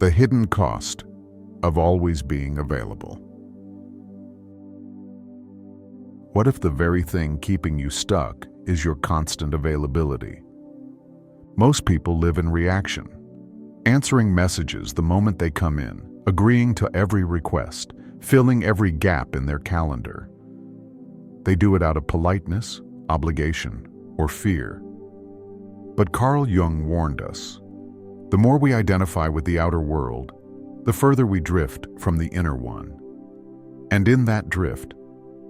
The hidden cost of always being available. What if the very thing keeping you stuck is your constant availability? Most people live in reaction, answering messages the moment they come in, agreeing to every request, filling every gap in their calendar. They do it out of politeness, obligation, or fear. But Carl Jung warned us, the more we identify with the outer world, the further we drift from the inner one. And in that drift,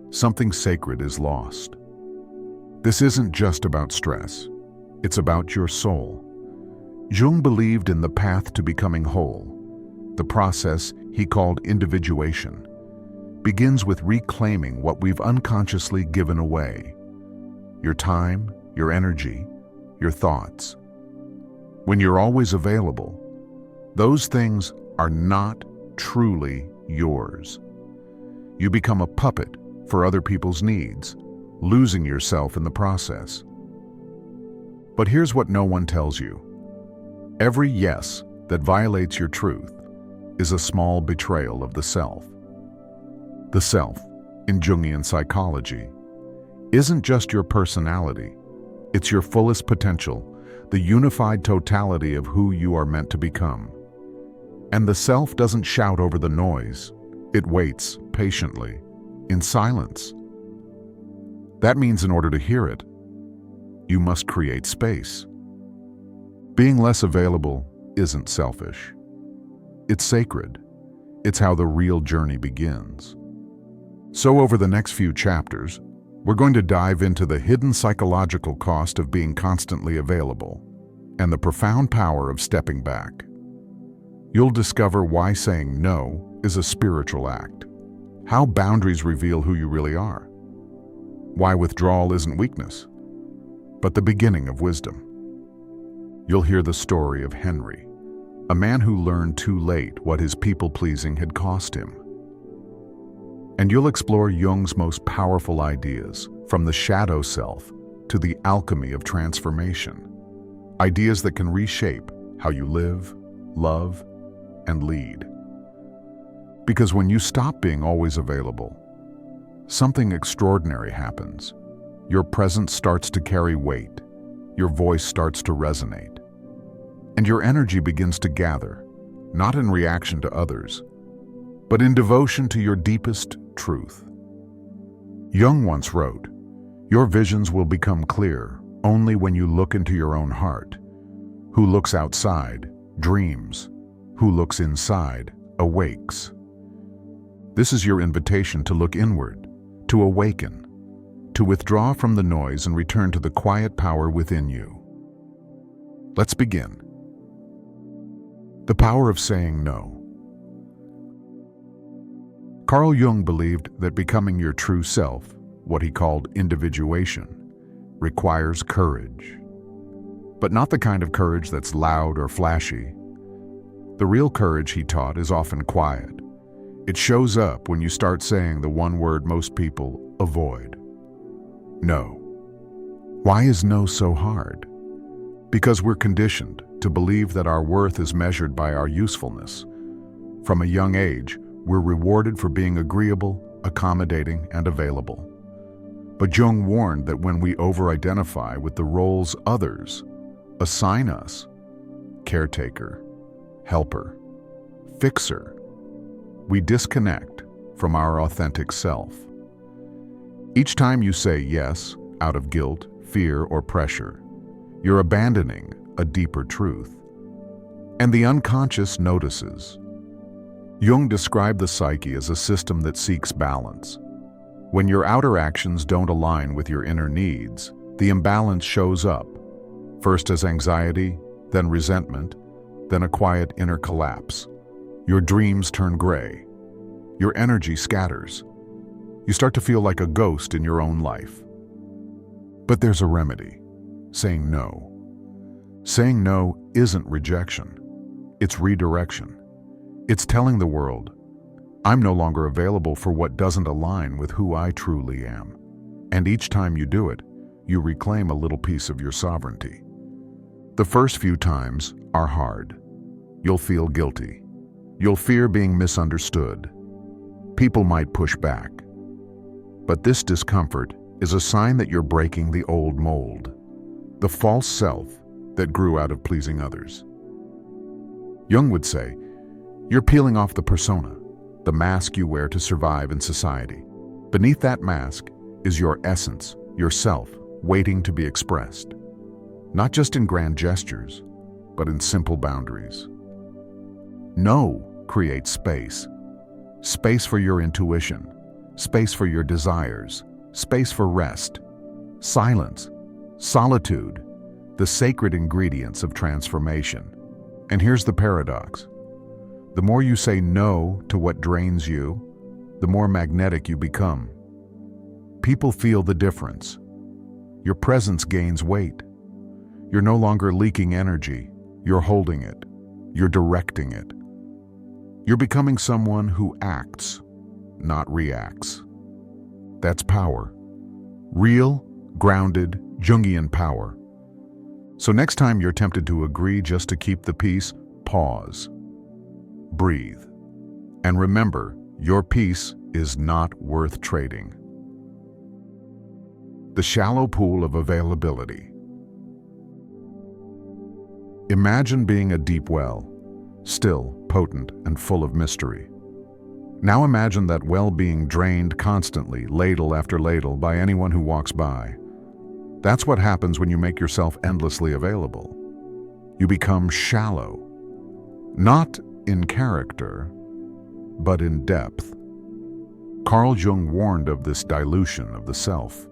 something sacred is lost. This isn't just about stress. It's about your soul. Jung believed in the path to becoming whole. The process he called individuation begins with reclaiming what we've unconsciously given away. Your time, your energy, your thoughts. When you're always available, those things are not truly yours. You become a puppet for other people's needs, losing yourself in the process. But here's what no one tells you. Every yes that violates your truth is a small betrayal of the self. The self, in Jungian psychology, isn't just your personality. It's your fullest potential, the unified totality of who you are meant to become. And the self doesn't shout over the noise. It waits patiently, in silence. That means in order to hear it, you must create space. Being less available isn't selfish. It's sacred. It's how the real journey begins. So over the next few chapters, we're going to dive into the hidden psychological cost of being constantly available and the profound power of stepping back. You'll discover why saying no is a spiritual act, how boundaries reveal who you really are, why withdrawal isn't weakness, but the beginning of wisdom. You'll hear the story of Henry, a man who learned too late what his people-pleasing had cost him. And you'll explore Jung's most powerful ideas, from the shadow self to the alchemy of transformation. Ideas that can reshape how you live, love, and lead. Because when you stop being always available, something extraordinary happens. Your presence starts to carry weight, your voice starts to resonate, and your energy begins to gather, not in reaction to others, but in devotion to your deepest truth. Jung once wrote, "Your visions will become clear only when you look into your own heart. Who looks outside dreams. Who looks inside awakes." This is your invitation to look inward, to awaken, to withdraw from the noise and return to the quiet power within you. Let's begin. The power of saying no. Carl Jung believed that becoming your true self, what he called individuation, requires courage. But not the kind of courage that's loud or flashy. The real courage, he taught, is often quiet. It shows up when you start saying the one word most people avoid. No. Why is no so hard? Because we're conditioned to believe that our worth is measured by our usefulness. From a young age, we're rewarded for being agreeable, accommodating, and available. But Jung warned that when we over-identify with the roles others assign us, caretaker, helper, fixer, we disconnect from our authentic self. Each time you say yes, out of guilt, fear, or pressure, you're abandoning a deeper truth. And the unconscious notices. Jung described the psyche as a system that seeks balance. When your outer actions don't align with your inner needs, the imbalance shows up, first as anxiety, then resentment, then a quiet inner collapse. Your dreams turn gray. Your energy scatters. You start to feel like a ghost in your own life. But there's a remedy: saying no. Saying no isn't rejection. It's redirection. It's telling the world, I'm no longer available for what doesn't align with who I truly am. And each time you do it, you reclaim a little piece of your sovereignty. The first few times are hard. You'll feel guilty. You'll fear being misunderstood. People might push back. But this discomfort is a sign that you're breaking the old mold, the false self that grew out of pleasing others. Jung would say, you're peeling off the persona, the mask you wear to survive in society. Beneath that mask is your essence, yourself, waiting to be expressed. Not just in grand gestures, but in simple boundaries. No creates space. Space for your intuition, space for your desires, space for rest, silence, solitude, the sacred ingredients of transformation. And here's the paradox. The more you say no to what drains you, the more magnetic you become. People feel the difference. Your presence gains weight. You're no longer leaking energy. You're holding it. You're directing it. You're becoming someone who acts, not reacts. That's power. Real, grounded, Jungian power. So next time you're tempted to agree just to keep the peace, pause. Breathe. And remember, your peace is not worth trading. The shallow pool of availability. Imagine being a deep well, still, potent, and full of mystery. Now imagine that well being drained constantly, ladle after ladle, by anyone who walks by. That's what happens when you make yourself endlessly available. You become shallow, not in character, but in depth. Carl Jung warned of this dilution of the self.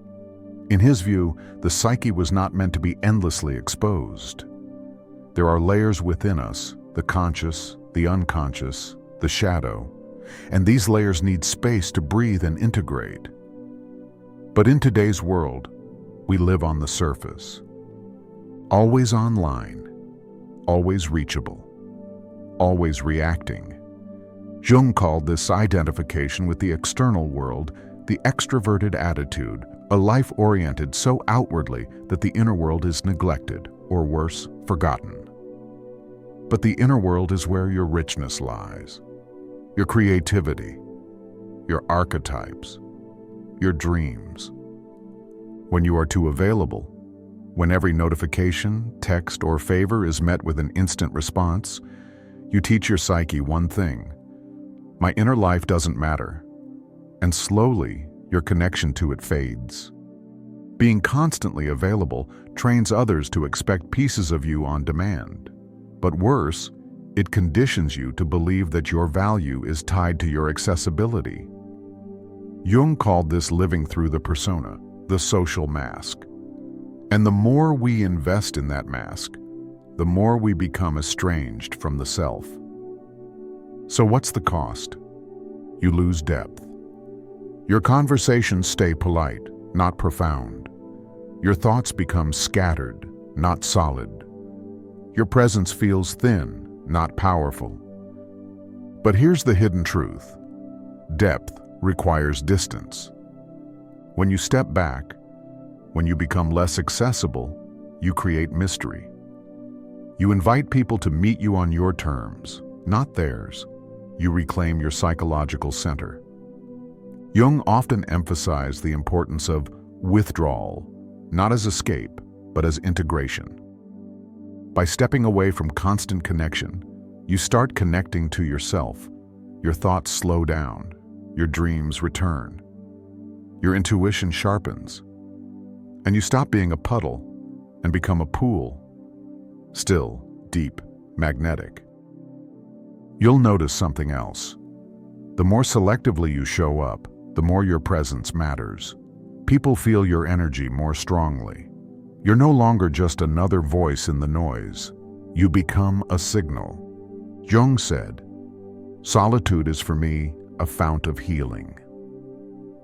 In his view, the psyche was not meant to be endlessly exposed. There are layers within us, the conscious, the unconscious, the shadow, and these layers need space to breathe and integrate. But in today's world, we live on the surface. Always online, always reachable, always reacting. Jung called this identification with the external world the extroverted attitude, a life oriented so outwardly that the inner world is neglected, or worse, forgotten. But the inner world is where your richness lies, your creativity, your archetypes, your dreams. When you are too available, when every notification, text, or favor is met with an instant response, you teach your psyche one thing: my inner life doesn't matter. And slowly, your connection to it fades. Being constantly available trains others to expect pieces of you on demand. But worse, it conditions you to believe that your value is tied to your accessibility. Jung called this living through the persona, the social mask. And the more we invest in that mask, the more we become estranged from the self. So what's the cost? You lose depth. Your conversations stay polite, not profound. Your thoughts become scattered, not solid. Your presence feels thin, not powerful. But here's the hidden truth. Depth requires distance. When you step back, when you become less accessible, you create mystery. You invite people to meet you on your terms, not theirs. You reclaim your psychological center. Jung often emphasized the importance of withdrawal, not as escape, but as integration. By stepping away from constant connection, you start connecting to yourself. Your thoughts slow down, your dreams return, your intuition sharpens, and you stop being a puddle and become a pool, still, deep, magnetic. You'll notice something else. The more selectively you show up, the more your presence matters. People feel your energy more strongly. You're no longer just another voice in the noise. You become a signal. Jung said, "Solitude is for me a fount of healing."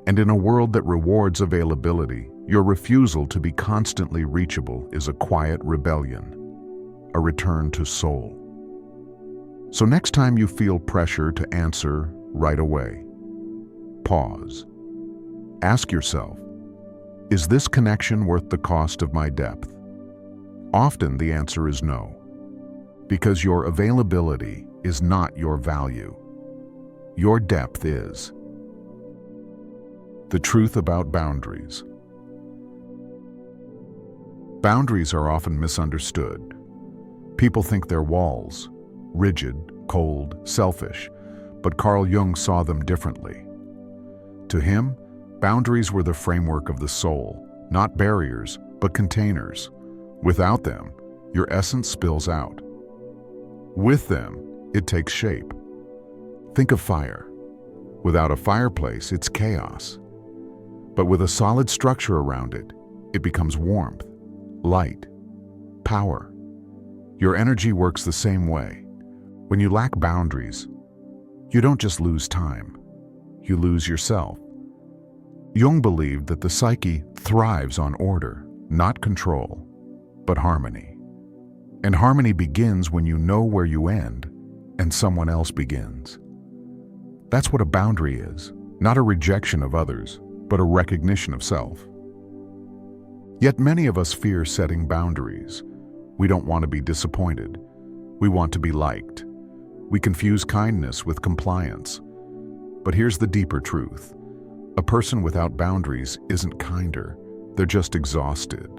And in a world that rewards availability, your refusal to be constantly reachable is a quiet rebellion, a return to soul. So next time you feel pressure to answer right away, pause. Ask yourself, is this connection worth the cost of my depth? Often the answer is no. Because your availability is not your value. Your depth is. The truth about boundaries. Boundaries are often misunderstood. People think they're walls, rigid, cold, selfish, but Carl Jung saw them differently. To him, boundaries were the framework of the soul, not barriers, but containers. Without them, your essence spills out. With them, it takes shape. Think of fire. Without a fireplace, it's chaos. But with a solid structure around it, it becomes warmth, light, power. Your energy works the same way. When you lack boundaries, you don't just lose time, you lose yourself. Jung believed that the psyche thrives on order, not control, but harmony. And harmony begins when you know where you end and someone else begins. That's what a boundary is, not a rejection of others, but a recognition of self. Yet many of us fear setting boundaries. We don't want to be disappointed. We want to be liked. We confuse kindness with compliance. But here's the deeper truth. A person without boundaries isn't kinder. They're just exhausted.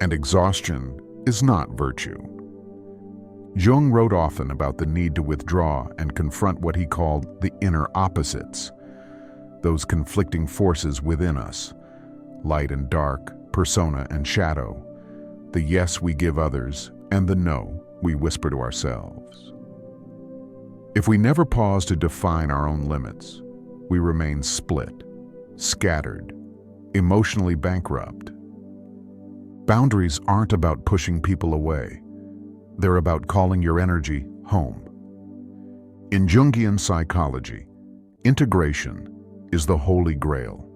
And exhaustion is not virtue. Jung wrote often about the need to withdraw and confront what he called the inner opposites, those conflicting forces within us, light and dark, persona and shadow, the yes we give others and the no we whisper to ourselves. If we never pause to define our own limits, we remain split, scattered, emotionally bankrupt. Boundaries aren't about pushing people away. They're about calling your energy home. In Jungian psychology, integration is the holy grail,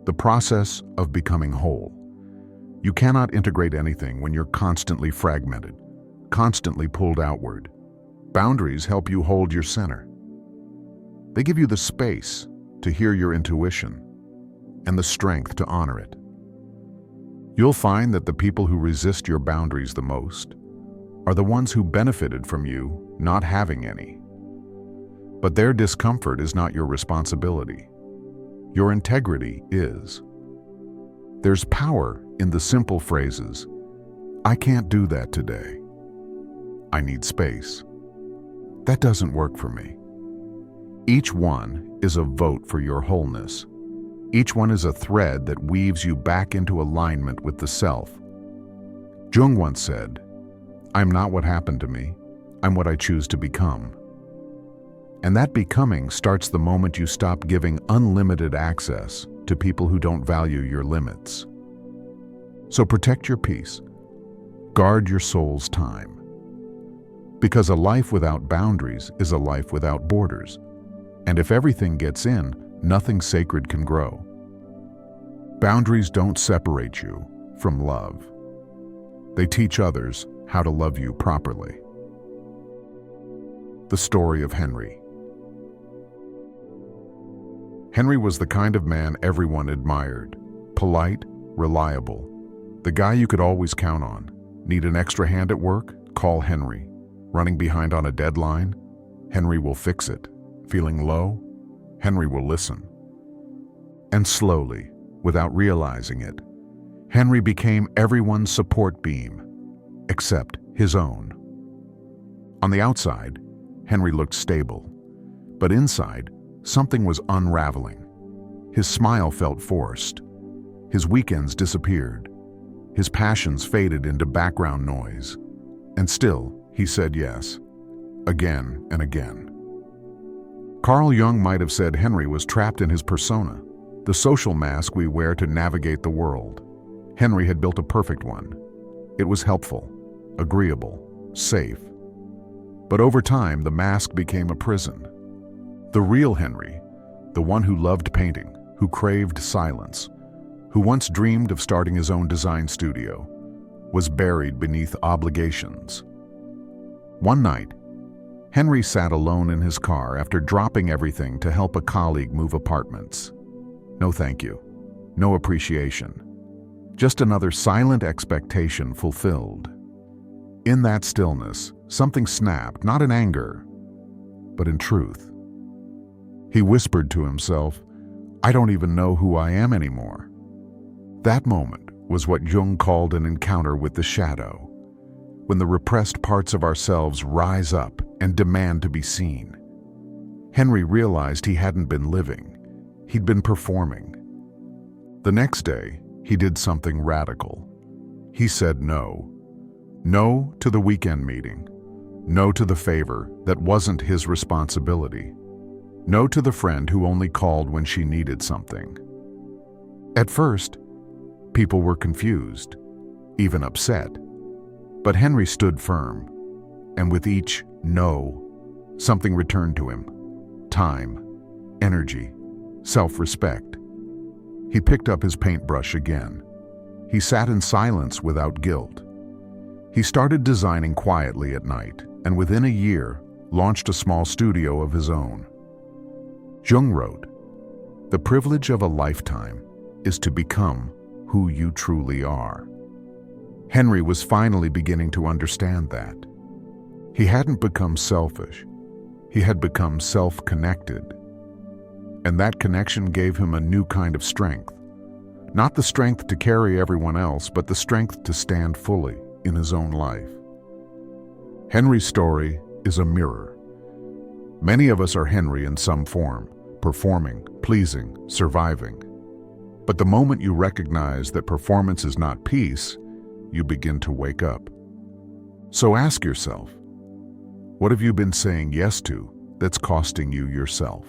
the process of becoming whole. You cannot integrate anything when you're constantly fragmented, constantly pulled outward. Boundaries help you hold your center. They give you the space to hear your intuition and the strength to honor it. You'll find that the people who resist your boundaries the most are the ones who benefited from you not having any. But their discomfort is not your responsibility. Your integrity is. There's power in the simple phrases, "I can't do that today. I need space. That doesn't work for me." Each one is a vote for your wholeness. Each one is a thread that weaves you back into alignment with the self. Jung once said, "I'm not what happened to me, I'm what I choose to become." And that becoming starts the moment you stop giving unlimited access to people who don't value your limits. So protect your peace. Guard your soul's time. Because a life without boundaries is a life without borders. And if everything gets in, nothing sacred can grow. Boundaries don't separate you from love. They teach others how to love you properly. The story of Henry. Henry was the kind of man everyone admired. Polite, reliable. The guy you could always count on. Need an extra hand at work? Call Henry. Running behind on a deadline? Henry will fix it. Feeling low? Henry will listen. And slowly, without realizing it, Henry became everyone's support beam, except his own. On the outside, Henry looked stable, but inside, something was unraveling. His smile felt forced. His weekends disappeared. His passions faded into background noise. And still, he said yes, again and again. Carl Jung might have said Henry was trapped in his persona, the social mask we wear to navigate the world. Henry had built a perfect one. It was helpful, agreeable, safe. But over time, the mask became a prison. The real Henry, the one who loved painting, who craved silence, who once dreamed of starting his own design studio, was buried beneath obligations. One night, Henry sat alone in his car after dropping everything to help a colleague move apartments. No thank you, no appreciation, just another silent expectation fulfilled. In that stillness, something snapped, not in anger, but in truth. He whispered to himself, "I don't even know who I am anymore." That moment was what Jung called an encounter with the shadow, when the repressed parts of ourselves rise up and demand to be seen. Henry realized he hadn't been living, he'd been performing. The next day, he did something radical. He said no. No to the weekend meeting. No to the favor that wasn't his responsibility. No to the friend who only called when she needed something. At first, people were confused, even upset. But Henry stood firm, and with each no, something returned to him. Time, energy, self-respect. He picked up his paintbrush again. He sat in silence without guilt. He started designing quietly at night, and within a year, launched a small studio of his own. Jung wrote, "The privilege of a lifetime is to become who you truly are." Henry was finally beginning to understand that. He hadn't become selfish. He had become self-connected. And that connection gave him a new kind of strength. Not the strength to carry everyone else, but the strength to stand fully in his own life. Henry's story is a mirror. Many of us are Henry in some form, performing, pleasing, surviving. But the moment you recognize that performance is not peace, you begin to wake up. So ask yourself, what have you been saying yes to that's costing you yourself?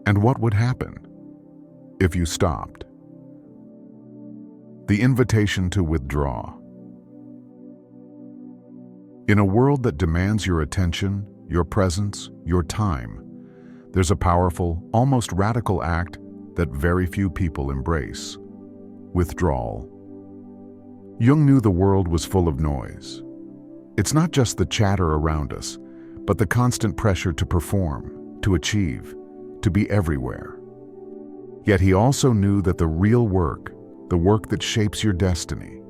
And what would happen if you stopped? The invitation to withdraw. In a world that demands your attention, your presence, your time, there's a powerful, almost radical act that very few people embrace: withdrawal. Jung knew the world was full of noise. It's not just the chatter around us, but the constant pressure to perform, to achieve, to be everywhere. Yet he also knew that the real work, the work that shapes your destiny,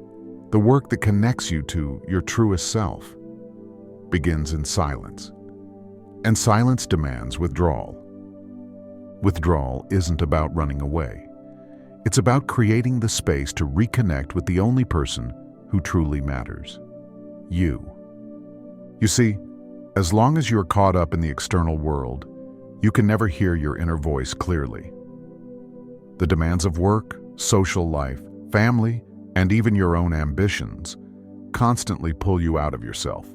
the work that connects you to your truest self, begins in silence. And silence demands withdrawal. Withdrawal isn't about running away. It's about creating the space to reconnect with the only person who truly matters: you. You see, as long as you're caught up in the external world, you can never hear your inner voice clearly. The demands of work, social life, family, and even your own ambitions constantly pull you out of yourself.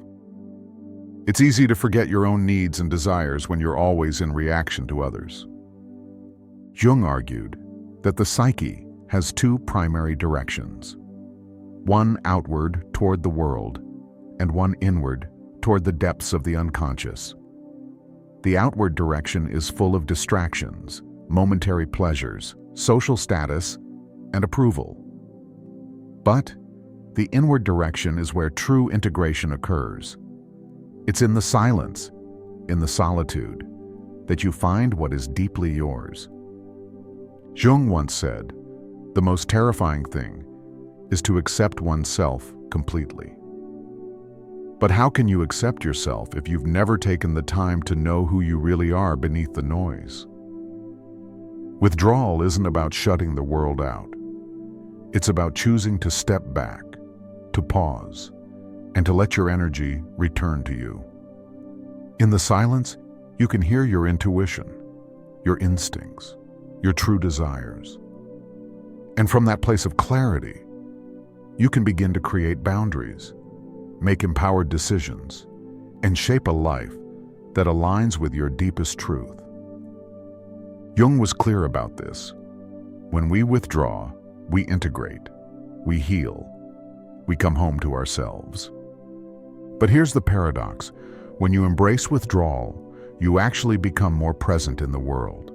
It's easy to forget your own needs and desires when you're always in reaction to others. Jung argued that the psyche has two primary directions: one outward toward the world, and one inward toward the depths of the unconscious. The outward direction is full of distractions, momentary pleasures, social status, and approval. But the inward direction is where true integration occurs. It's in the silence, in the solitude, that you find what is deeply yours. Jung once said, "The most terrifying thing is to accept oneself completely." But how can you accept yourself if you've never taken the time to know who you really are beneath the noise? Withdrawal isn't about shutting the world out. It's about choosing to step back, to pause, and to let your energy return to you. In the silence, you can hear your intuition, your instincts, your true desires. And from that place of clarity, you can begin to create boundaries, make empowered decisions, and shape a life that aligns with your deepest truth. Jung was clear about this. When we withdraw, we integrate, we heal, we come home to ourselves. But here's the paradox. When you embrace withdrawal, you actually become more present in the world.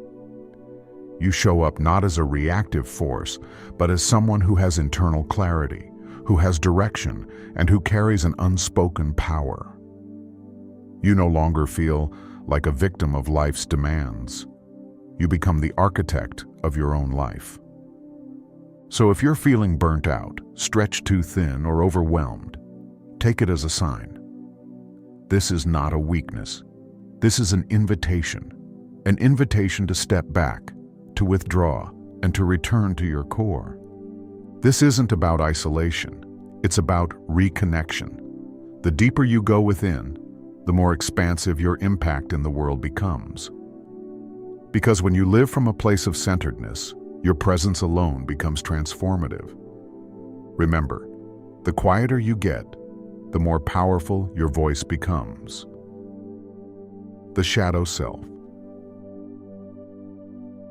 You show up not as a reactive force, but as someone who has internal clarity, who has direction, and who carries an unspoken power. You no longer feel like a victim of life's demands. You become the architect of your own life. So if you're feeling burnt out, stretched too thin, or overwhelmed, take it as a sign. This is not a weakness. This is an invitation to step back, to withdraw, and to return to your core. This isn't about isolation. It's about reconnection. The deeper you go within, the more expansive your impact in the world becomes. Because when you live from a place of centeredness, your presence alone becomes transformative. Remember, the quieter you get, the more powerful your voice becomes. The shadow self.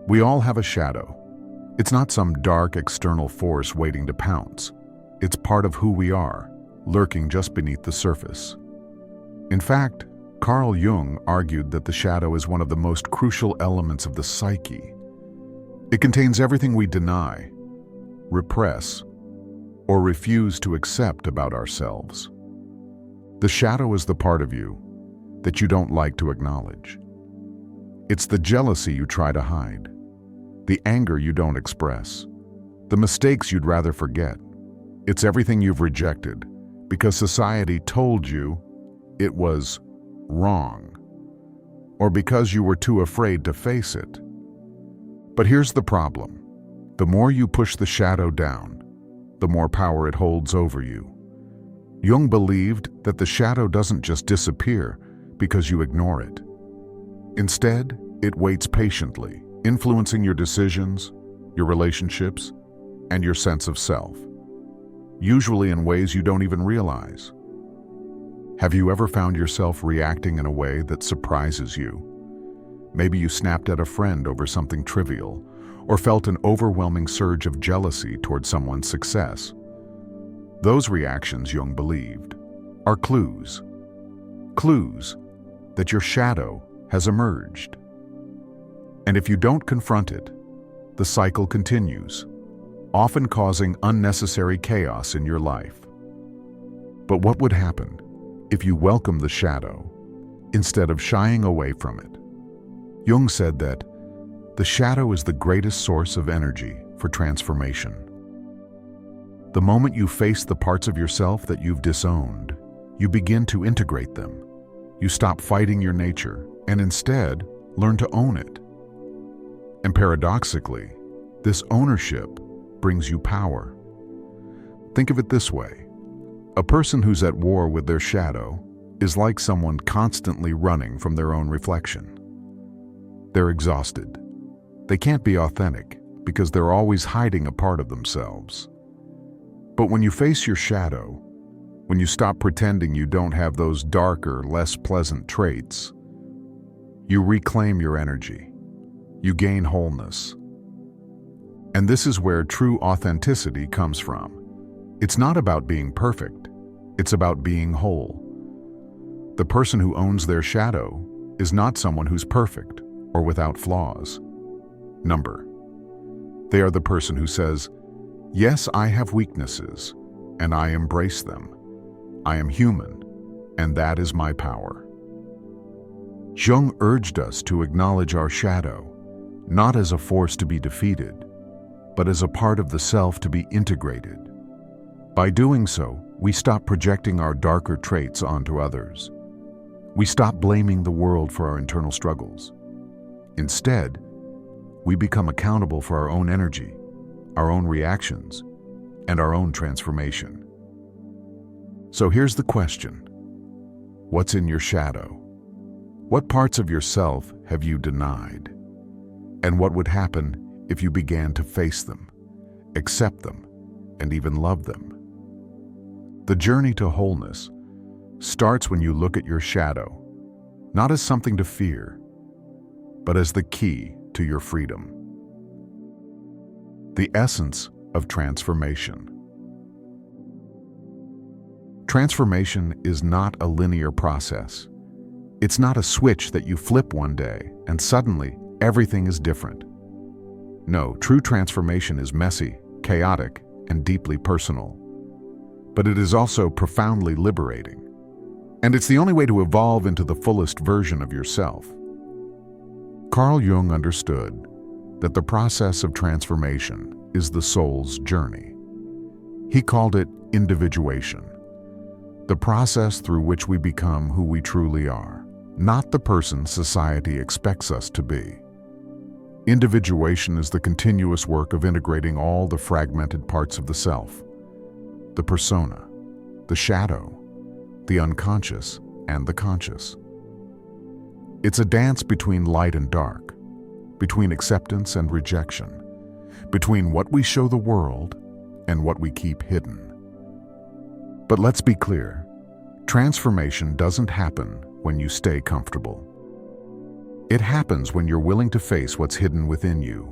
We all have a shadow. It's not some dark external force waiting to pounce. It's part of who we are, lurking just beneath the surface. In fact, Carl Jung argued that the shadow is one of the most crucial elements of the psyche. It contains everything we deny, repress, or refuse to accept about ourselves. The shadow is the part of you that you don't like to acknowledge. It's the jealousy you try to hide, the anger you don't express, the mistakes you'd rather forget. It's everything you've rejected because society told you it was wrong, or because you were too afraid to face it. But here's the problem. The more you push the shadow down, the more power it holds over you. Jung believed that the shadow doesn't just disappear because you ignore it. Instead, it waits patiently, influencing your decisions, your relationships, and your sense of self, usually in ways you don't even realize. Have you ever found yourself reacting in a way that surprises you? Maybe you snapped at a friend over something trivial, or felt an overwhelming surge of jealousy toward someone's success. Those reactions, Jung believed, are clues that your shadow has emerged. And if you don't confront it, the cycle continues, often causing unnecessary chaos in your life. But what would happen if you welcome the shadow instead of shying away from it? Jung said that the shadow is the greatest source of energy for transformation. The moment you face the parts of yourself that you've disowned, you begin to integrate them. You stop fighting your nature and instead learn to own it. And paradoxically, this ownership brings you power. Think of it this way. A person who's at war with their shadow is like someone constantly running from their own reflection. They're exhausted. They can't be authentic because they're always hiding a part of themselves. But when you face your shadow, when you stop pretending you don't have those darker, less pleasant traits, you reclaim your energy. You gain wholeness. And this is where true authenticity comes from. It's not about being perfect. It's about being whole. The person who owns their shadow is not someone who's perfect or without flaws. They are the person who says, "Yes, I have weaknesses, and I embrace them. I am human, and that is my power." Jung urged us to acknowledge our shadow, not as a force to be defeated, but as a part of the self to be integrated. By doing so, we stop projecting our darker traits onto others. We stop blaming the world for our internal struggles. Instead, we become accountable for our own energy, our own reactions, and our own transformation. So here's the question. What's in your shadow? What parts of yourself have you denied? And what would happen if you began to face them, accept them, and even love them? The journey to wholeness starts when you look at your shadow, not as something to fear, but as the key to your freedom. The essence of transformation. Transformation is not a linear process. It's not a switch that you flip one day and suddenly everything is different. No, true transformation is messy, chaotic, and deeply personal. But it is also profoundly liberating. And it's the only way to evolve into the fullest version of yourself. Carl Jung understood that the process of transformation is the soul's journey. He called it individuation, the process through which we become who we truly are, not the person society expects us to be. Individuation is the continuous work of integrating all the fragmented parts of the self, the persona, the shadow, the unconscious, and the conscious. It's a dance between light and dark, between acceptance and rejection, between what we show the world and what we keep hidden. But let's be clear, transformation doesn't happen when you stay comfortable. It happens when you're willing to face what's hidden within you,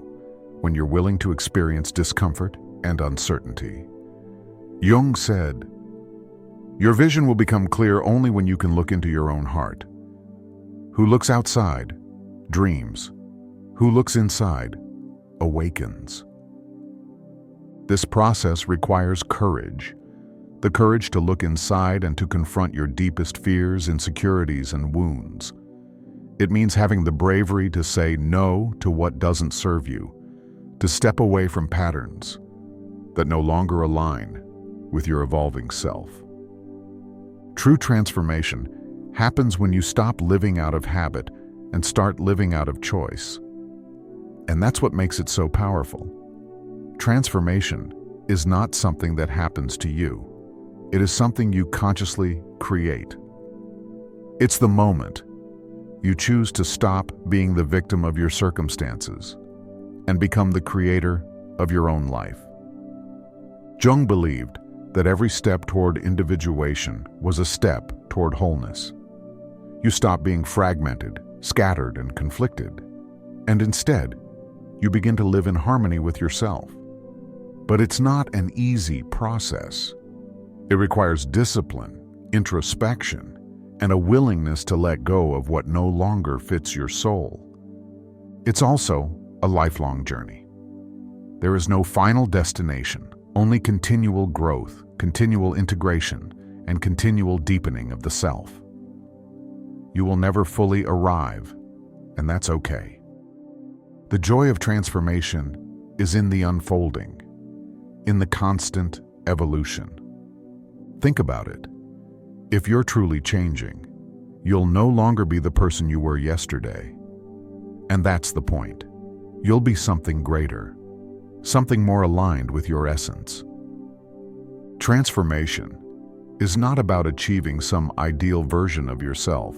when you're willing to experience discomfort and uncertainty. Jung said, "Your vision will become clear only when you can look into your own heart. Who looks outside, dreams. Who looks inside, awakens." This process requires courage, the courage to look inside and to confront your deepest fears, insecurities, and wounds. It means having the bravery to say no to what doesn't serve you, to step away from patterns that no longer align with your evolving self. True transformation happens when you stop living out of habit and start living out of choice. And that's what makes it so powerful. Transformation is not something that happens to you. It is something you consciously create. It's the moment you choose to stop being the victim of your circumstances and become the creator of your own life. Jung believed that every step toward individuation was a step toward wholeness. You stop being fragmented, scattered, and conflicted, and instead, you begin to live in harmony with yourself. But it's not an easy process. It requires discipline, introspection, and a willingness to let go of what no longer fits your soul. It's also a lifelong journey. There is no final destination, only continual growth, continual integration, and continual deepening of the self. You will never fully arrive, and that's okay. The joy of transformation is in the unfolding, in the constant evolution. Think about it. If you're truly changing, you'll no longer be the person you were yesterday. And that's the point. You'll be something greater, something more aligned with your essence. Transformation is not about achieving some ideal version of yourself.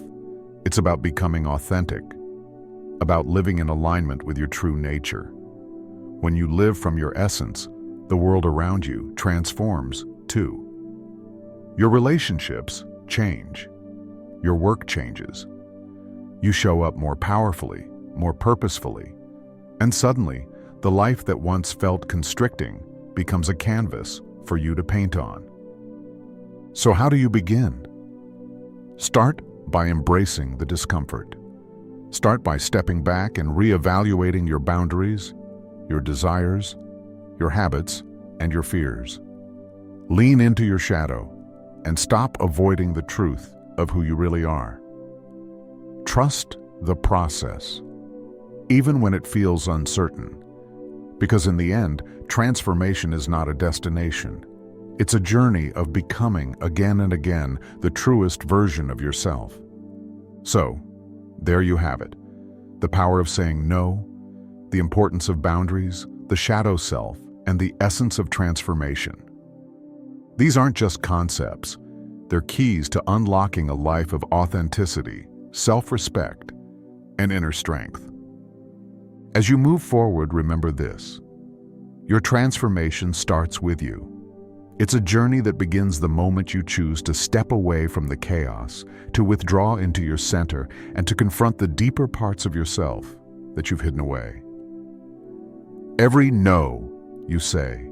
It's about becoming authentic, about living in alignment with your true nature. When you live from your essence, the world around you transforms too. Your relationships change. Your work changes. You show up more powerfully, more purposefully, and suddenly, the life that once felt constricting becomes a canvas for you to paint on. So how do you begin? Start by embracing the discomfort. Start by stepping back and reevaluating your boundaries, your desires, your habits, and your fears. Lean into your shadow and stop avoiding the truth of who you really are. Trust the process, even when it feels uncertain, because in the end, transformation is not a destination. It's a journey of becoming again and again the truest version of yourself. So, there you have it. The power of saying no, the importance of boundaries, the shadow self, and the essence of transformation. These aren't just concepts. They're keys to unlocking a life of authenticity, self-respect, and inner strength. As you move forward, remember this. Your transformation starts with you. It's a journey that begins the moment you choose to step away from the chaos, to withdraw into your center, and to confront the deeper parts of yourself that you've hidden away. Every no you say,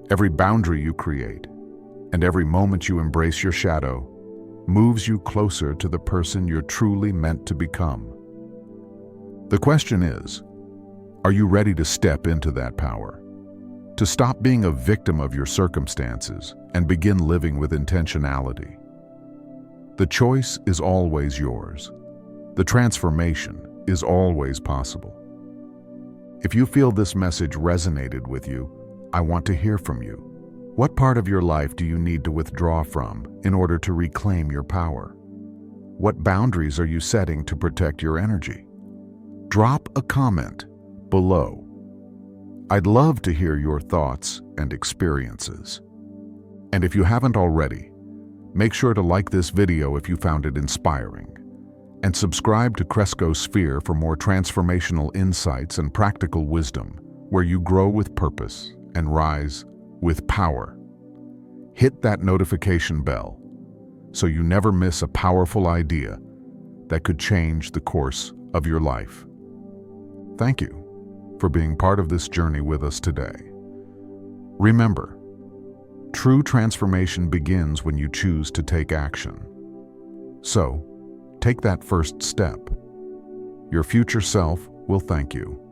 every boundary you create, and every moment you embrace your shadow moves you closer to the person you're truly meant to become. The question is, are you ready to step into that power? To stop being a victim of your circumstances and begin living with intentionality? The choice is always yours. The transformation is always possible. If you feel this message resonated with you, I want to hear from you. What part of your life do you need to withdraw from in order to reclaim your power? What boundaries are you setting to protect your energy? Drop a comment below. I'd love to hear your thoughts and experiences. And if you haven't already, make sure to like this video if you found it inspiring, and subscribe to Cresco Sphere for more transformational insights and practical wisdom, where you grow with purpose and rise with power. Hit that notification bell so you never miss a powerful idea that could change the course of your life. Thank you for being part of this journey with us today. Remember, true transformation begins when you choose to take action. So, take that first step. Your future self will thank you.